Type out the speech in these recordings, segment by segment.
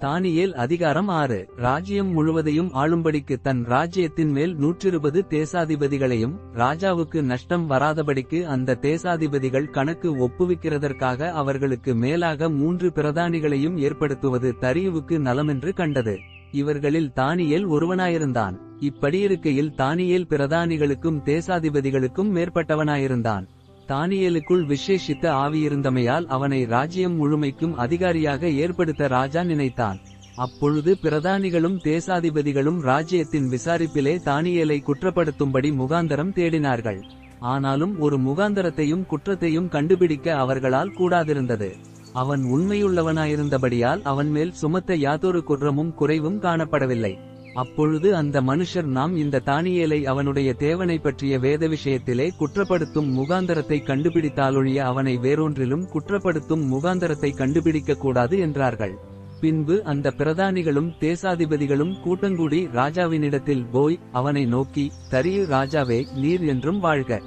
தானியேல் அதிகாரம் 6. ராஜ்யம் முழுவதையும் ஆளும்படிக்கு தன் ராஜ்யத்தின் மேல் 120 தேசாதிபதிகளையும் ராஜாவுக்கு நஷ்டம் வராதபடிக்கு அந்த தேசாதிபதிகள் கணக்கு ஒப்புவிக்கிறதற்காக அவர்களுக்கு மேலாக 3 பிரதானிகளையும் ஏற்படுத்துவது தரியுவுக்கு நலமென்று கண்டது. இவர்களில் தானியேல் ஒருவனாயிருந்தான். இப்படியிருக்கையில் தானியேல் பிரதானிகளுக்கும் தேசாதிபதிகளுக்கும் மேற்பட்டவனாயிருந்தான். தானியேலுக்குள் விசேஷித்த ஆவியிருந்தமையால் அவனை ராஜ்யம் முழுமைக்கும் அதிகாரியாக ஏற்படுத்த ராஜா நினைத்தான். அப்பொழுது பிரதானிகளும் தேசாதிபதிகளும் ராஜ்யத்தின் விசாரிப்பிலே தானியேலை குற்றப்படுத்தும்படி முகாந்தரம் தேடினார்கள். ஆனாலும் ஒரு முகாந்தரத்தையும் குற்றத்தையும் கண்டுபிடிக்க அவர்களால் கூடாதிருந்தது. அவன் உண்மையுள்ளவனாயிருந்தபடியால் அவன் மேல் சுமத்த யாதொரு குற்றமும் குறைவும் காணப்படவில்லை. அப்பொழுது அந்த மனுஷர், நாம் இந்த தானியேலை அவனுடைய தேவனை பற்றிய வேத விஷயத்திலே குற்றப்படுத்தும் முகாந்தரத்தை கண்டுபிடித்தாலொழிய அவனை வேறொன்றிலும் குற்றப்படுத்தும் முகாந்தரத்தை கண்டுபிடிக்க கூடாது என்றார்கள். பின்பு அந்த பிரதானிகளும் தேசாதிபதிகளும் கூட்டங்கூடி ராஜாவினிடத்தில் போய் அவனை நோக்கி, தரியு ராஜாவே, நீர் என்றும் வாழ்க.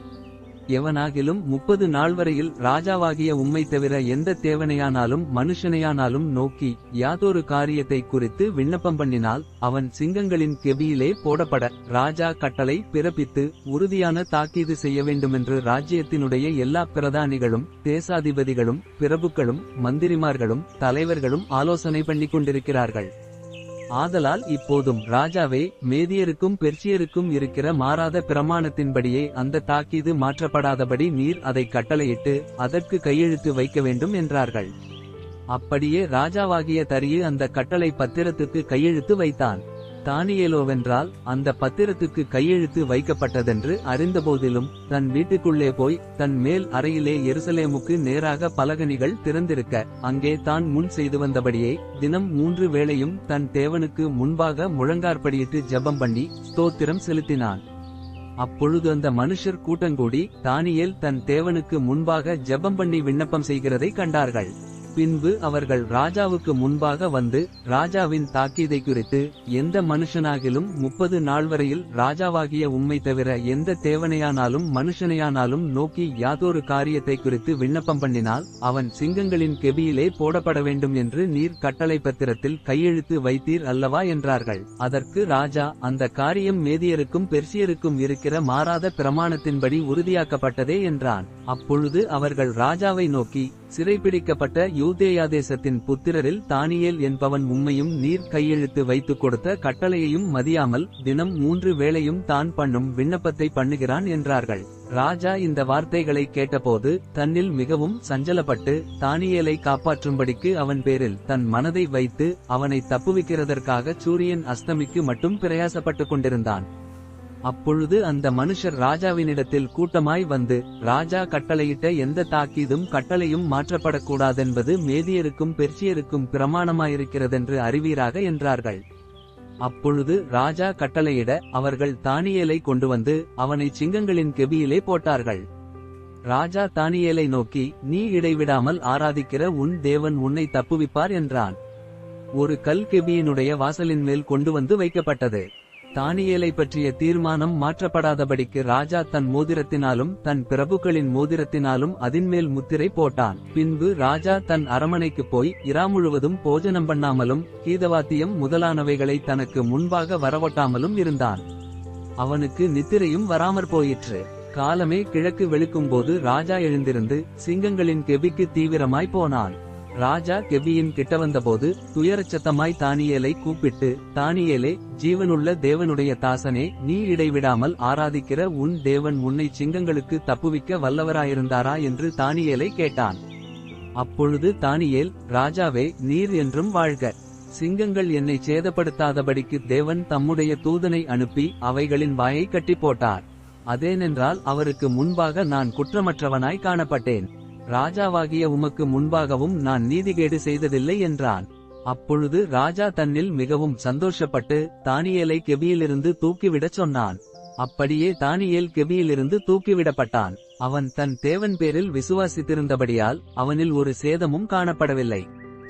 எவனாகிலும் 30 நாள் வரையில் ராஜாவாகிய உம்மை தவிர எந்த தேவனையானாலும் மனுஷனையானாலும் நோக்கி யாதொரு காரியத்தை குறித்து விண்ணப்பம் பண்ணினால் அவன் சிங்கங்களின் கெபியிலே போடப்பட ராஜா கட்டளை பிறப்பித்து உறுதியான தாக்கீது செய்ய வேண்டுமென்று ராஜ்யத்தினுடைய எல்லா பிரதானிகளும் தேசாதிபதிகளும் பிரபுக்களும் மந்திரிமார்களும் தலைவர்களும் ஆலோசனை பண்ணிக் கொண்டிருக்கிறார்கள். ஆதலால் இப்போதும் ராஜாவே, மேதியருக்கும் பெர்சியருக்கும் இருக்கிற மாறாத பிரமாணத்தின்படியே அந்த தாக்கீது மாற்றப்படாதபடி நீர் அதை கட்டளையிட்டு அதற்கு கையெழுத்து வைக்க வேண்டும் என்றார்கள். அப்படியே ராஜாவாகிய தரியு அந்த கட்டளை பத்திரத்துக்கு கையெழுத்து வைத்தான். தானியேலோவென்றால் அந்த பத்திரத்துக்கு கையெழுத்து வைக்கப்பட்டதென்று அறிந்தபோதிலும் தன் வீட்டுக்குள்ளே போய் தன் மேல் அறையிலே எருசலேமுக்கு நேராக பலகணிகள் திறந்திருக்க அங்கே தான் முன் செய்து வந்தபடியே தினம் 3 வேளையும் தன் தேவனுக்கு முன்பாக முழங்கார்படியிட்டு ஜெபம் பண்ணி ஸ்தோத்திரம் செலுத்தினான். அப்பொழுது அந்த மனுஷர் கூட்டங்கூடி தானியேல் தன் தேவனுக்கு முன்பாக ஜெபம் பண்ணி விண்ணப்பம் செய்கிறதை கண்டார்கள். பின்பு அவர்கள் ராஜாவுக்கு முன்பாக வந்து ராஜாவின் தாக்கீதை குறித்து, எந்த மனுஷனாகிலும் 30 நாள் வரையில் ராஜாவாகிய உம்மை தவிர எந்த தேவனையானாலும் மனுஷனையானாலும் நோக்கி யாதொரு காரியத்தை குறித்து விண்ணப்பம் பண்ணினால் அவன் சிங்கங்களின் கெபியிலே போடப்பட வேண்டும் என்று நீர் கட்டளை பத்திரத்தில் கையெழுத்து வைத்தீர் அல்லவா என்றார்கள். அதற்கு ராஜா, அந்த காரியம் மேதியருக்கும் பெர்சியருக்கும் இருக்கிற மாறாத பிரமாணத்தின்படி உறுதியாக்கப்பட்டதே என்றான். அப்பொழுது அவர்கள் ராஜாவை நோக்கி, சிறைப்பிடிக்கப்பட்ட யூதேயாதேசத்தின் புத்திரரில் தானியேல் என்பவன் உம்மையும் நீர் கையெழுத்து வைத்துக் கொடுத்த கட்டளையையும் மதியாமல் தினம் 3 வேளையும் தான் பண்ணும் விண்ணப்பத்தை பண்ணுகிறான் என்றார்கள். ராஜா இந்த வார்த்தைகளை கேட்டபோது தன்னில் மிகவும் சஞ்சலப்பட்டு தானியேலை காப்பாற்றும்படிக்கு அவன் பேரில் தன் மனதை வைத்து அவனை தப்புவிக்கிறதற்காக சூரியன் அஸ்தமிக்கு மட்டும் பிரயாசப்பட்டுக் கொண்டிருந்தான். அப்பொழுது அந்த மனுஷர் ராஜாவினிடத்தில் கூட்டமாய் வந்து, ராஜா கட்டளையிட்ட எந்த தாக்கீதும் கட்டளையும் மாற்றப்படக்கூடாதென்பது மேதியருக்கும் பெர்சியருக்கும் பிரமாணமாயிருக்கிறதென்று அறிவீராக என்றார்கள். அப்பொழுது ராஜா கட்டளையிட அவர்கள் தானியேலை கொண்டு வந்து அவனை சிங்கங்களின் கெபியிலே போட்டார்கள். ராஜா தானியேலை நோக்கி, நீ இடைவிடாமல் ஆராதிக்கிற உன் தேவன் உன்னை தப்புவிப்பார் என்றான். ஒரு கல் கெபியினுடைய வாசலின் மேல் கொண்டு வந்து வைக்கப்பட்டது. தானியேலை பற்றிய தீர்மானம் மாற்றப்படாதபடிக்கு ராஜா தன் மோதிரத்தினாலும் தன் பிரபுக்களின் மோதிரத்தினாலும் அதின்மேல் முத்திரை போட்டான். பின்பு ராஜா தன் அரமனைக்கு போய் இரா முழுவதும் போஜனம் பண்ணாமலும் கீதவாத்தியம் முதலானவைகளை தனக்கு முன்பாக வரவொட்டாமலும் இருந்தான். அவனுக்கு நித்திரையும் வராமற் போயிற்று. காலமே கிழக்கு வெளுக்கும்போது ராஜா எழுந்திருந்து சிங்கங்களின் கெபிக்கு தீவிரமாய் போனான். ராஜா கெபியின் கிட்ட வந்தபோது துயரச்சத்தமாய் தானியேலை கூப்பிட்டு, தானியேலே, ஜீவனுள்ள தேவனுடைய தாசனே, நீ இடைவிடாமல் ஆராதிக்கிற உன் தேவன் உன்னை சிங்கங்களுக்கு தப்புவிக்க வல்லவராயிருந்தாரா என்று தானியேலை கேட்டான். அப்பொழுது தானியேல், ராஜாவே, நீர் என்றும் வாழ்க. சிங்கங்கள் என்னை சேதப்படுத்தாதபடிக்கு தேவன் தம்முடைய தூதனை அனுப்பி அவைகளின் வாயை கட்டி போட்டார். அதேனென்றால் அவருக்கு முன்பாக நான் குற்றமற்றவனாய் காணப்பட்டேன். ராஜாவாகிய உமக்கு முன்பாகவும் நான் நீதிகேடு செய்ததில்லை என்றான். அப்பொழுது ராஜா தன்னில் மிகவும் சந்தோஷப்பட்டு தானியேலை கெபியிலிருந்து தூக்கிவிடச் சொன்னான். அப்படியே தானியேல் கெபியிலிருந்து தூக்கிவிடப்பட்டான். அவன் தன் தேவன் பேரில் விசுவாசித்திருந்தபடியால் அவனில் ஒரு சேதமும் காணப்படவில்லை.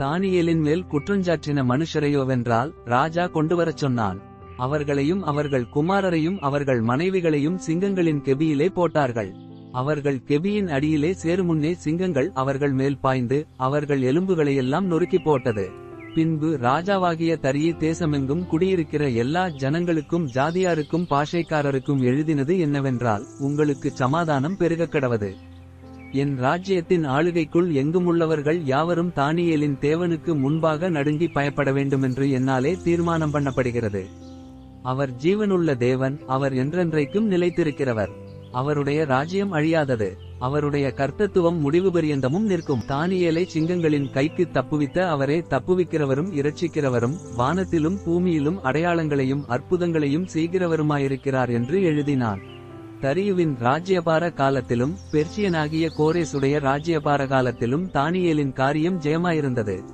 தானியேலின் மேல் குற்றஞ்சாற்றின மனுஷரையோவென்றால் ராஜா கொண்டுவரச் சொன்னான். அவர்களையும் அவர்கள் குமாரரையும் அவர்கள் மனைவிகளையும் சிங்கங்களின் கெபியிலே போட்டார்கள். அவர்கள் கெபியின் அடியிலே சேருமுன்னே சிங்கங்கள் அவர்கள் மேல் பாய்ந்து அவர்கள் எலும்புகளையெல்லாம் நொறுக்கி போட்டது. பின்பு ராஜாவாகிய தரியு தேசமெங்கும் குடியிருக்கிற எல்லா ஜனங்களுக்கும் ஜாதியாருக்கும் பாஷைக்காரருக்கும் எழுதினது என்னவென்றால், உங்களுக்குச் சமாதானம் பெருகக்கடவது. என் ராஜ்யத்தின் ஆளுகைக்குள் எங்குமுள்ளவர்கள் யாவரும் தானியேலின் தேவனுக்கு முன்பாக நடுங்கி பயப்பட வேண்டுமென்று என்னாலே தீர்மானம் பண்ணப்படுகிறது. அவர் ஜீவனுள்ள தேவன், அவர் என்றென்றைக்கும் நிலைத்திருக்கிறவர். அவருடைய ராஜ்யம் அழியாதது, அவருடைய கர்த்தத்துவம் முடிவு பரியந்தமும் நிற்கும். தானியேலை சிங்கங்களின் கைக்கு தப்புவித்த அவரே தப்புவிக்கிறவரும் இரட்சிக்கிறவரும், வானத்திலும் பூமியிலும் அடையாளங்களையும் அற்புதங்களையும் செய்கிறவருமாயிருக்கிறார் என்று எழுதினான். தரியுவின் ராஜ்யபார காலத்திலும் பெர்சியனாகிய கோரேசுடைய ராஜ்யபார காலத்திலும் தானியேலின் காரியம் ஜெயமாயிருந்தது.